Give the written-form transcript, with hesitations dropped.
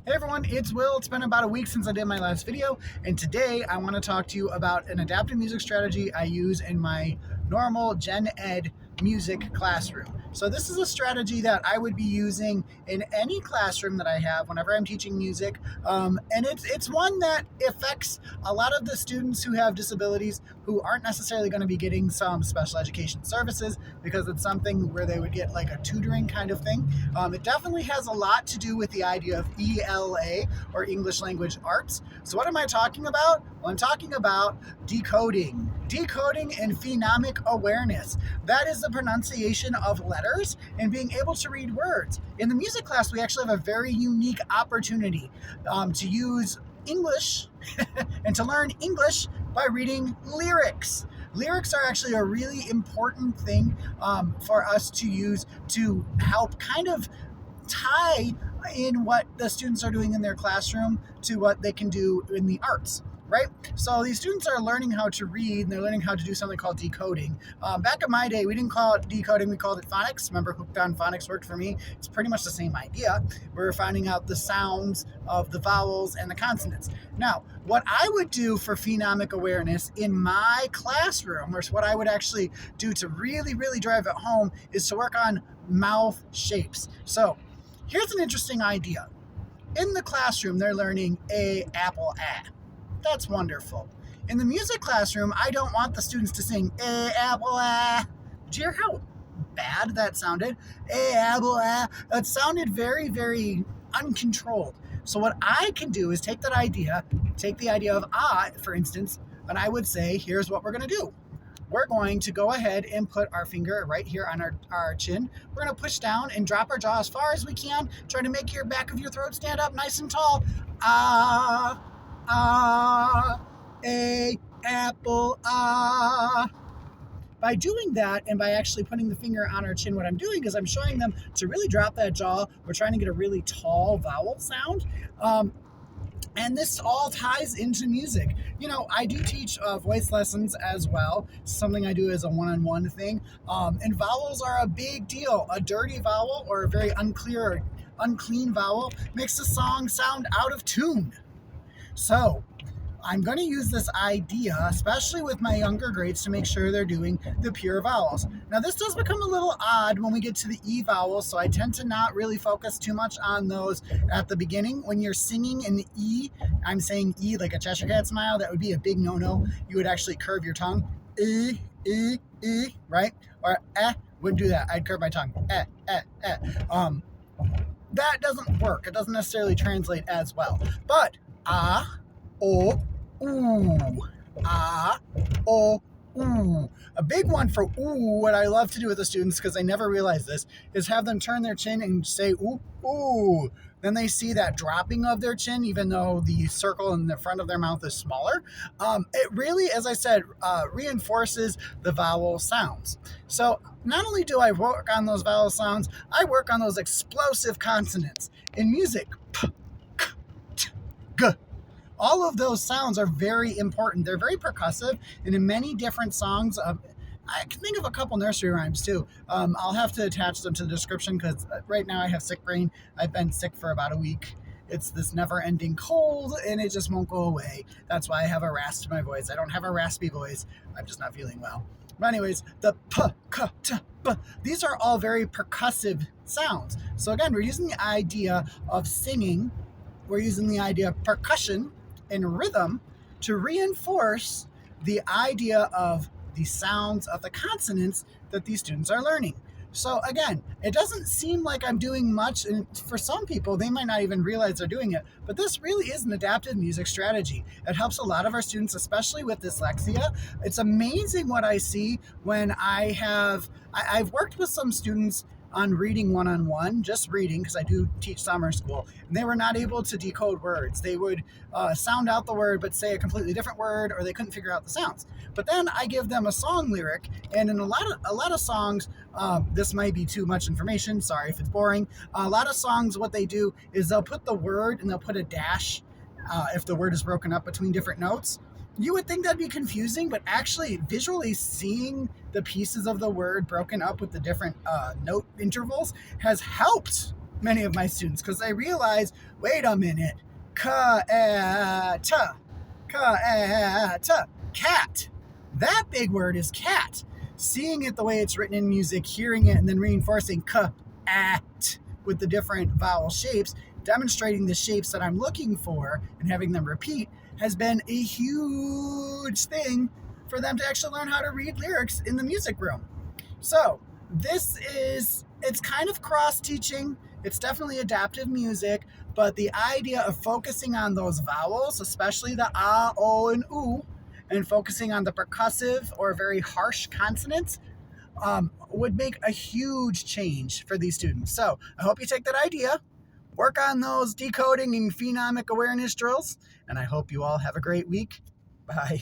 Hey everyone, it's Will. It's been about a week since I did my last video, and today I want to talk to you about an adaptive music strategy I use in my normal Gen Ed music classroom. So this is a strategy that I would be using in any classroom that I have whenever I'm teaching music, and it's one that affects a lot of the students who have disabilities who aren't necessarily going to be getting some special education services because it's something where they would get like a tutoring kind of thing. It definitely has a lot to do with the idea of ELA, or English Language Arts. So what am I talking about? Well, I'm talking about decoding. Decoding and phenomic awareness. That is the pronunciation of letters and being able to read words. In the music class, we actually have a very unique opportunity to use English and to learn English by reading lyrics. Lyrics are actually a really important thing for us to use to help kind of tie in what the students are doing in their classroom to what they can do in the arts. Right? So these students are learning how to read and they're learning how to do something called decoding. Back in my day, we didn't call it decoding, we called it phonics. Remember, Hooked on Phonics worked for me. It's pretty much the same idea. We're finding out the sounds of the vowels and the consonants. Now, what I would do for phenomic awareness in my classroom, or what I would actually do to really, really drive it home, is to work on mouth shapes. So here's an interesting idea. In the classroom, they're learning a, apple, a. That's wonderful. In the music classroom, I don't want the students to sing a apple ah. Did you hear how bad that sounded? A apple ah. It sounded very, very uncontrolled. So what I can do is take the idea of ah, for instance, and I would say, here's what we're going to do. We're going to go ahead and put our finger right here on our chin. We're going to push down and drop our jaw as far as we can. Try to make your back of your throat stand up nice and tall. Ah. A, apple, By doing that and by actually putting the finger on our chin, what I'm doing is I'm showing them to really drop that jaw. We're trying to get a really tall vowel sound. And this all ties into music. You know, I do teach voice lessons as well, something I do as a one-on-one thing. And vowels are a big deal. A dirty vowel or a very unclear or unclean vowel makes the song sound out of tune. So I'm going to use this idea, especially with my younger grades, to make sure they're doing the pure vowels. Now, this does become a little odd when we get to the E vowels, so I tend to not really focus too much on those at the beginning. When you're singing in E, I'm saying E like a Cheshire Cat smile, that would be a big no-no. You would actually curve your tongue. E, right? Or wouldn't do that. I'd curve my tongue. That doesn't work. It doesn't necessarily translate as well. But ah, o, ooh. Ah, o, ooh. A big one for ooh, what I love to do with the students, because they never realize this, is have them turn their chin and say ooh, ooh. Then they see that dropping of their chin, even though the circle in the front of their mouth is smaller. It really, as I said, reinforces the vowel sounds. So not only do I work on those vowel sounds, I work on those explosive consonants. In music, p, k, t, g. All of those sounds are very important. They're very percussive, and in many different songs, I can think of a couple nursery rhymes too. I'll have to attach them to the description because right now I have sick brain. I've been sick for about a week. It's this never-ending cold, and it just won't go away. That's why I have a rasp in my voice. I don't have a raspy voice. I'm just not feeling well. But anyways, the p, k, t, b, these are all very percussive sounds. So again, we're using the idea of singing. We're using the idea of percussion and rhythm to reinforce the idea of the sounds of the consonants that these students are learning. So again, it doesn't seem like I'm doing much, and for some people, they might not even realize they're doing it, but this really is an adaptive music strategy. It helps a lot of our students, especially with dyslexia. It's amazing what I see when I've worked with some students on reading one-on-one, just reading, because I do teach summer school, and they were not able to decode words. They would sound out the word but say a completely different word, or they couldn't figure out the sounds. But then I give them a song lyric, and in a lot of songs, this might be too much information, sorry if it's boring. A lot of songs, what they do is they'll put the word and they'll put a dash if the word is broken up between different notes. You would think that'd be confusing, but actually visually seeing the pieces of the word broken up with the different note intervals has helped many of my students because they realize, wait a minute, ka-ta, ka-ta, cat. That big word is cat. Seeing it the way it's written in music, hearing it, and then reinforcing ka-at with the different vowel shapes, demonstrating the shapes that I'm looking for and having them repeat has been a huge thing for them to actually learn how to read lyrics in the music room. So it's kind of cross teaching. It's definitely adaptive music, but the idea of focusing on those vowels, especially the ah, o, and oo, and focusing on the percussive or very harsh consonants, would make a huge change for these students. So I hope you take that idea, work on those decoding and phenomic awareness drills, and I hope you all have a great week. Bye.